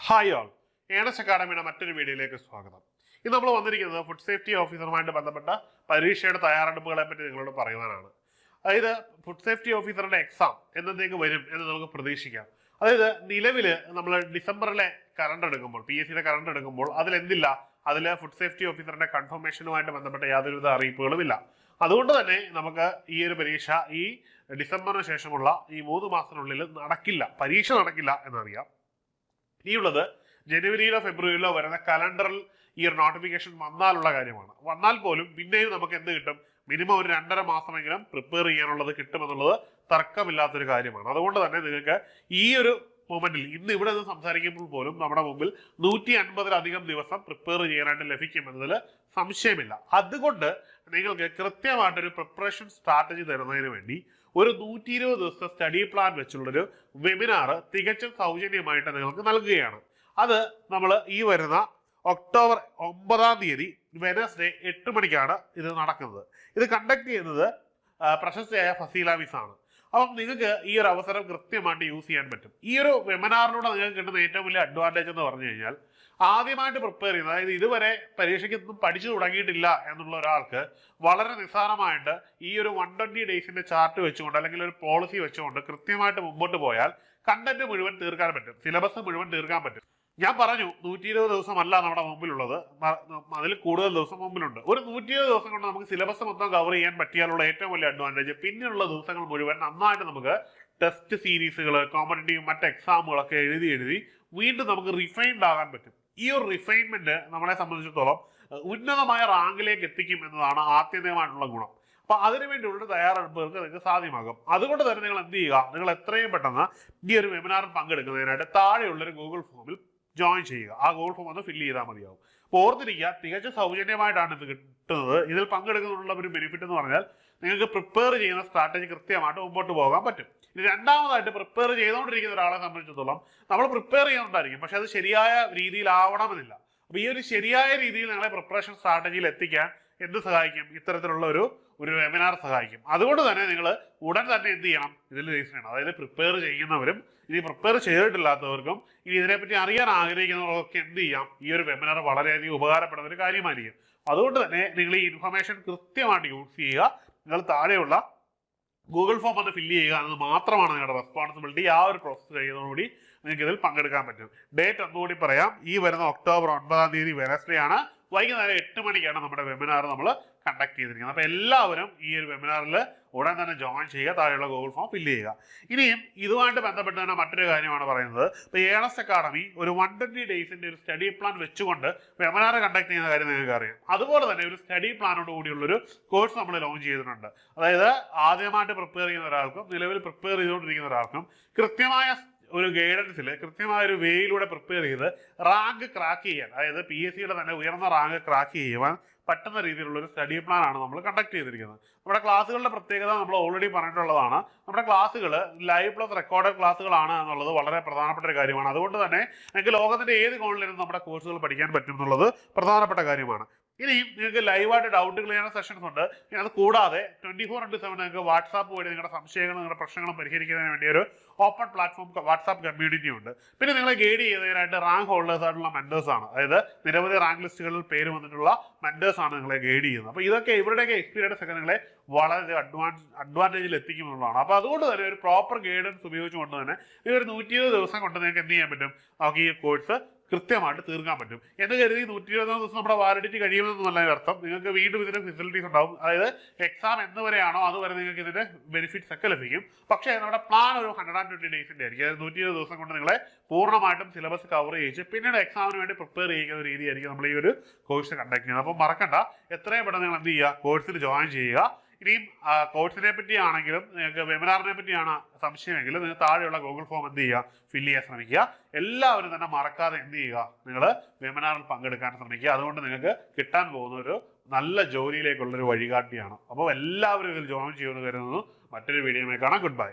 Hi all, earnest അക്കാഡമിയുടെ മറ്റൊരു വീഡിയോയിലേക്ക് സ്വാഗതം. ഇന്ന് നമ്മൾ വന്നിരിക്കുന്നത് ഫുഡ് സേഫ്റ്റി ഓഫീസറുമായിട്ട് ബന്ധപ്പെട്ട പരീക്ഷയുടെ തയ്യാറെടുപ്പുകളെ പറ്റി നിങ്ങളോട് പറയുവാനാണ്. അതായത് ഫുഡ് സേഫ്റ്റി ഓഫീസറുടെ എക്സാം എന്നത്തേക്ക് വരും എന്ന് നമുക്ക് പ്രതീക്ഷിക്കാം. അതായത് നിലവിൽ നമ്മൾ ഡിസംബറിലെ കറണ്ട് എടുക്കുമ്പോൾ, PSCയുടെ കറണ്ട് എടുക്കുമ്പോൾ അതിലെന്തില്ല, അതിൽ ഫുഡ് സേഫ്റ്റി ഓഫീസറുടെ കൺഫർമേഷനുമായിട്ട് ബന്ധപ്പെട്ട യാതൊരുവിധ അറിയിപ്പുകളും ഇല്ല. അതുകൊണ്ട് തന്നെ നമുക്ക് ഈ ഒരു പരീക്ഷ ഈ ഡിസംബറിന് ശേഷമുള്ള ഈ 3 മാസത്തിനുള്ളിൽ നടക്കില്ല, പരീക്ഷ നടക്കില്ല എന്നറിയാം. ഇനിയുള്ളത് ജനുവരിയിലോ ഫെബ്രുവരിയിലോ വരുന്ന കലണ്ടറിൽ ഈ ഒരു നോട്ടിഫിക്കേഷൻ വന്നാലുള്ള കാര്യമാണ്. വന്നാൽ പോലും പിന്നെയും നമുക്ക് എന്ത് കിട്ടും, മിനിമം ഒരു 2.5 മാസമെങ്കിലും പ്രിപ്പയർ ചെയ്യാനുള്ളത് കിട്ടുമെന്നുള്ളത് തർക്കമില്ലാത്തൊരു കാര്യമാണ്. അതുകൊണ്ട് തന്നെ നിങ്ങൾക്ക് ഈ ഒരു മൊമെന്റിൽ ഇന്ന് ഇവിടെ നിന്ന് സംസാരിക്കുമ്പോൾ പോലും നമ്മുടെ മുമ്പിൽ 150-ലധികം ദിവസം പ്രിപ്പയർ ചെയ്യാനായിട്ട് ലഭിക്കുമെന്നതിൽ സംശയമില്ല. അതുകൊണ്ട് നിങ്ങൾക്ക് കൃത്യമായിട്ടൊരു പ്രിപ്പറേഷൻ സ്ട്രാറ്റജി തരുന്നതിന് വേണ്ടി ഒരു 120 ദിവസത്തെ സ്റ്റഡി പ്ലാൻ വെച്ചുള്ളൊരു വെബിനാർ തികച്ചും സൗജന്യമായിട്ട് നിങ്ങൾക്ക് നൽകുകയാണ്. അത് നമ്മൾ ഈ വരുന്ന ഒക്ടോബർ 9-ാം തീയതി വെനസ്ഡേ 8 മണിക്കാണ് ഇത് നടക്കുന്നത്. ഇത് കണ്ടക്ട് ചെയ്യുന്നത് പ്രശസ്തയായ ഫസീല മിസ് ആണ്. അപ്പം നിങ്ങൾക്ക് ഈ ഒരു അവസരം കൃത്യമായിട്ട് യൂസ് ചെയ്യാൻ പറ്റും. ഈ ഒരു വെബിനാറിലൂടെ നിങ്ങൾക്ക് കിട്ടുന്ന ഏറ്റവും വലിയ അഡ്വാൻറ്റേജ് എന്ന് പറഞ്ഞു കഴിഞ്ഞാൽ, ആദ്യമായിട്ട് പ്രിപ്പയർ ചെയ്യുന്നത്, അതായത് ഇതുവരെ പരീക്ഷയ്ക്കൊന്നും പഠിച്ചു തുടങ്ങിയിട്ടില്ല എന്നുള്ള ഒരാൾക്ക് വളരെ നിസ്സാരമായിട്ട് ഈ ഒരു 120 ഡേയ്സിന്റെ ചാർട്ട് വെച്ചുകൊണ്ട് അല്ലെങ്കിൽ ഒരു പോളിസി വെച്ചുകൊണ്ട് കൃത്യമായിട്ട് മുമ്പോട്ട് പോയാൽ കണ്ടന്റ് മുഴുവൻ തീർക്കാൻ പറ്റും, സിലബസ് മുഴുവൻ തീർക്കാൻ പറ്റും. ഞാൻ പറഞ്ഞു 120 ദിവസമല്ല നമ്മുടെ മുമ്പിലുള്ളത്, അതിൽ കൂടുതൽ ദിവസം മുമ്പിലുണ്ട്. ഒരു 120 ദിവസം കൊണ്ട് നമുക്ക് സിലബസ് മൊത്തം കവർ ചെയ്യാൻ പറ്റിയാലുള്ള ഏറ്റവും വലിയ അഡ്വാൻറ്റേജ്, പിന്നെയുള്ള ദിവസങ്ങൾ മുഴുവൻ നന്നായിട്ട് നമുക്ക് ടെസ്റ്റ് സീരീസുകൾ, കോമ്പറ്റേറ്റീവ് മറ്റ് എക്സാമുകളൊക്കെ എഴുതി വീണ്ടും നമുക്ക് റിഫൈൻഡ് ആകാൻ പറ്റും. ഈ ഒരു റിഫൈൻമെന്റ് നമ്മളെ സംബന്ധിച്ചിടത്തോളം ഉന്നതമായ റാങ്കിലേക്ക് എത്തിക്കും എന്നതാണ് ആത്യന്തികമായിട്ടുള്ള ഗുണം. അപ്പൊ അതിനുവേണ്ടിയുള്ള തയ്യാറെടുപ്പുകൾക്ക് നിങ്ങൾക്ക് സാധ്യമാകും. അതുകൊണ്ട് തന്നെ നിങ്ങൾ എന്ത് ചെയ്യുക, നിങ്ങൾ എത്രയും പെട്ടെന്ന് ഈ ഒരു വെബിനാറിൽ പങ്കെടുക്കുന്നതിനായിട്ട് താഴെയുള്ളൊരു ഗൂഗിൾ ഫോമിൽ ജോയിൻ ചെയ്യുക. ആ ഗൂഗിൾ ഫോം ഒന്ന് ഫില്ല് ചെയ്താൽ മതിയാവും. അപ്പോൾ ഓർത്തിരിക്കുക, തികച്ചും സൗജന്യമായിട്ടാണ് ഇത് കിട്ടുന്നത്. ഇതിൽ പങ്കെടുക്കുന്നതിനുള്ള ഒരു ബെനിഫിറ്റ് എന്ന് പറഞ്ഞാൽ നിങ്ങൾക്ക് പ്രിപ്പയർ ചെയ്യുന്ന സ്ട്രാറ്റജി കൃത്യമായിട്ട് മുമ്പോട്ട് പോകാൻ പറ്റും. ഇനി രണ്ടാമതായിട്ട്, പ്രിപ്പയർ ചെയ്തുകൊണ്ടിരിക്കുന്ന ഒരാളെ സംബന്ധിച്ചിടത്തോളം നമ്മൾ പ്രിപ്പയർ ചെയ്യുന്നുണ്ടായിരിക്കും, പക്ഷെ അത് ശരിയായ രീതിയിലാവണമെന്നില്ല. അപ്പോൾ ഈ ഒരു ശരിയായ രീതിയിൽ നിങ്ങളെ പ്രിപ്പറേഷൻ സ്ട്രാറ്റജിയിൽ എത്തിക്കാൻ എന്ത് സഹായിക്കും, ഇത്തരത്തിലുള്ള ഒരു വെബിനാർ സഹായിക്കും. അതുകൊണ്ട് തന്നെ നിങ്ങൾ ഉടൻ തന്നെ എന്ത് ചെയ്യണം, ഇതിൽ രജിസ്റ്റർ ചെയ്യണം. അതായത് പ്രിപ്പയർ ചെയ്യുന്നവരും ഇനി പ്രിപ്പയർ ചെയ്തിട്ടില്ലാത്തവർക്കും ഇനി ഇതിനെപ്പറ്റി അറിയാൻ ആഗ്രഹിക്കുന്നവർക്കൊക്കെ എന്ത് ചെയ്യാം, ഈ ഒരു വെബിനാർ വളരെയധികം ഉപകാരപ്പെടുന്ന ഒരു കാര്യമായിരിക്കും. അതുകൊണ്ട് തന്നെ നിങ്ങൾ ഈ ഇൻഫർമേഷൻ കൃത്യമായിട്ട് യൂസ് ചെയ്യുക. നിങ്ങൾ താഴെയുള്ള ഗൂഗിൾ ഫോം ഒന്ന് ഫില്ല് ചെയ്യുക എന്നത് മാത്രമാണ് നിങ്ങളുടെ റെസ്പോൺസിബിലിറ്റി. ആ ഒരു പ്രോസസ്സ് കഴിയുന്നതോടുകൂടി നിങ്ങൾക്ക് ഇതിൽ പങ്കെടുക്കാൻ പറ്റും. ഡേറ്റ് ഒന്നുകൂടി പറയാം, ഈ വരുന്ന ഒക്ടോബർ 9-ാം തീയതി വെനസ്ഡേ ആണ്, വൈകുന്നേരം 8 മണിക്കാണ് നമ്മുടെ വെബിനാർ നമ്മൾ കണ്ടക്ട് ചെയ്തിരിക്കുന്നത്. അപ്പോൾ എല്ലാവരും ഈ ഒരു വെബിനാറിൽ ഉടൻ തന്നെ ജോയിൻ ചെയ്യുക, താഴെയുള്ള ഗൂഗിൾ ഫോം ഫില്ല് ചെയ്യുക. ഇനിയും ഇതുമായിട്ട് ബന്ധപ്പെട്ട് തന്നെ മറ്റൊരു കാര്യമാണ് പറയുന്നത്. ഇപ്പോൾ ഏണസ് അക്കാഡമി ഒരു 120 ഡേയ്സിന്റെ ഒരു സ്റ്റഡി പ്ലാൻ വെച്ചുകൊണ്ട് വെബിനാർ കണ്ടക്ട് ചെയ്യുന്ന കാര്യം നിങ്ങൾക്ക് അറിയാം. അതുപോലെ തന്നെ ഒരു സ്റ്റഡി പ്ലാനോട് കൂടിയുള്ളൊരു കോഴ്സ് നമ്മൾ ലോഞ്ച് ചെയ്തിട്ടുണ്ട്. അതായത് ആദ്യമായിട്ട് പ്രിപ്പയർ ചെയ്യുന്ന ഒരാൾക്കും നിലവിൽ പ്രിപ്പയർ ചെയ്തുകൊണ്ടിരിക്കുന്ന ഒരാൾക്കും കൃത്യമായ ഒരു ഗൈഡൻസിൽ, കൃത്യമായ ഒരു വേയിലൂടെ പ്രിപ്പയർ ചെയ്ത് റാങ്ക് ക്രാക്ക് ചെയ്യാൻ, അതായത് PSCയുടെ തന്നെ ഉയർന്ന റാങ്ക് ക്രാക്ക് ചെയ്യുവാൻ പറ്റുന്ന രീതിയിലുള്ള ഒരു സ്റ്റഡി പ്ലാൻ ആണ് നമ്മൾ കണ്ടക്ട് ചെയ്തിരിക്കുന്നത്. നമ്മുടെ ക്ലാസ്സുകളുടെ പ്രത്യേകത നമ്മൾ ഓൾറെഡി പറഞ്ഞിട്ടുള്ളതാണ്. നമ്മുടെ ക്ലാസ്സുകൾ ലൈവ് പ്ലസ് റെക്കോർഡഡ് ക്ലാസ്സുകളാണ് എന്നുള്ളത് വളരെ പ്രധാനപ്പെട്ട ഒരു കാര്യമാണ്. അതുകൊണ്ട് തന്നെ നിങ്ങൾക്ക് ലോകത്തിന്റെ ഏത് കോണിലും നമ്മുടെ കോഴ്സുകൾ പഠിക്കാൻ പറ്റും എന്നുള്ളത് പ്രധാനപ്പെട്ട കാര്യമാണ്. ഇനിയും നിങ്ങൾക്ക് ലൈവായിട്ട് ഡൗട്ട് ക്ലിയർ സെഷൻസ് ഉണ്ട്. ഇനി അത് കൂടാതെ 24/7 നിങ്ങൾക്ക് വാട്സാപ്പ് വഴി നിങ്ങളുടെ സംശയങ്ങളും നിങ്ങളുടെ പ്രശ്നങ്ങളും പരിഹരിക്കുന്നതിന് വേണ്ടി ഒരു ഓപ്പൺ പ്ലാറ്റ്ഫോം വാട്സാപ്പ് കമ്മ്യൂണിറ്റി ഉണ്ട്. പിന്നെ നിങ്ങളെ ഗൈഡ് ചെയ്യുന്നതിനായിട്ട് റാങ്ക് ഹോൾഡേഴ്സ് ആയിട്ടുള്ള മെന്റേഴ്സ് ആണ്, അതായത് നിരവധി റാങ്ക് ലിസ്റ്റുകളിൽ പേര് വന്നിട്ടുള്ള മെന്റേഴ്സ് ആണ് നിങ്ങളെ ഗൈഡ് ചെയ്യുന്നത്. അപ്പോൾ ഇതൊക്കെ ഇവരുടെയൊക്കെ എക്സ്പീരിയൻസ് ഒക്കെ നിങ്ങളെ വളരെ അഡ്വാൻറ്റേജിൽ എത്തിക്കും എന്നുള്ളതാണ്. അപ്പോൾ അതുകൊണ്ട് തന്നെ ഒരു പ്രോപ്പർ ഗൈഡൻസ് ഉപയോഗിച്ചുകൊണ്ട് തന്നെ ഈ ഒരു 120 ദിവസം കൊണ്ട് നിങ്ങൾക്ക് എന്ത് ചെയ്യാൻ പറ്റും, നമുക്ക് ഈ കോഴ്സ് കൃത്യമായിട്ട് തീർക്കാൻ പറ്റും. എന്ന് കരുതി 120 ദിവസം നമ്മുടെ വാലിഡിറ്റി കഴിയുമെന്നല്ല അർത്ഥം. നിങ്ങൾക്ക് വീണ്ടും ഇതിന്റെ ഫെസിലിറ്റീസ് ഉണ്ടാവും. അതായത് എക്സാം എന്ന് വരെയാണോ അതുവരെ നിങ്ങൾക്ക് ഇതിന്റെ ബെനിഫിറ്റ്സ് ഒക്കെ ലഭിക്കും. പക്ഷേ നമ്മുടെ പ്ലാൻ ഒരു 120 ഡേയ്സിന്റെ ആയിരിക്കും. അതായത് 120 ദിവസം കൊണ്ട് നിങ്ങളെ പൂർണ്ണമായിട്ടും സിലബസ് കവർ ചെയ്യിച്ച് പിന്നീട് എക്സാമിന് വേണ്ടി പ്രിപ്പയർ ചെയ്യുന്ന രീതിയായിരിക്കും നമ്മൾ ഈ ഒരു കോഴ്സ് കണ്ടക്ട് ചെയ്യുന്നത്. അപ്പോൾ മറക്കണ്ട, എത്രയും പെട്ടെന്ന് നിങ്ങൾ എന്ത് ചെയ്യുക, കോഴ്സിൽ ജോയിൻ ചെയ്യുക. ഇനിയും കോഴ്സിനെ പറ്റിയാണെങ്കിലും നിങ്ങൾക്ക് വെബിനാറിനെ പറ്റിയാണ് സംശയമെങ്കിലും നിങ്ങൾ താഴെയുള്ള ഗൂഗിൾ ഫോം എന്ത് ചെയ്യുക, ഫില്ല് ചെയ്യാൻ ശ്രമിക്കുക. എല്ലാവരും തന്നെ മറക്കാതെ എന്ത് ചെയ്യുക, നിങ്ങൾ വെബിനാറിൽ പങ്കെടുക്കാൻ ശ്രമിക്കുക. അതുകൊണ്ട് നിങ്ങൾക്ക് കിട്ടാൻ പോകുന്ന ഒരു നല്ല ജോലിയിലേക്കുള്ളൊരു വഴികാട്ടിയാണ്. അപ്പോൾ എല്ലാവരും ഇതിൽ ജോയിൻ ചെയ്യുമെന്ന് കരുതുന്നു. മറ്റൊരു വീഡിയോയുമായി കാണാം. Good bye.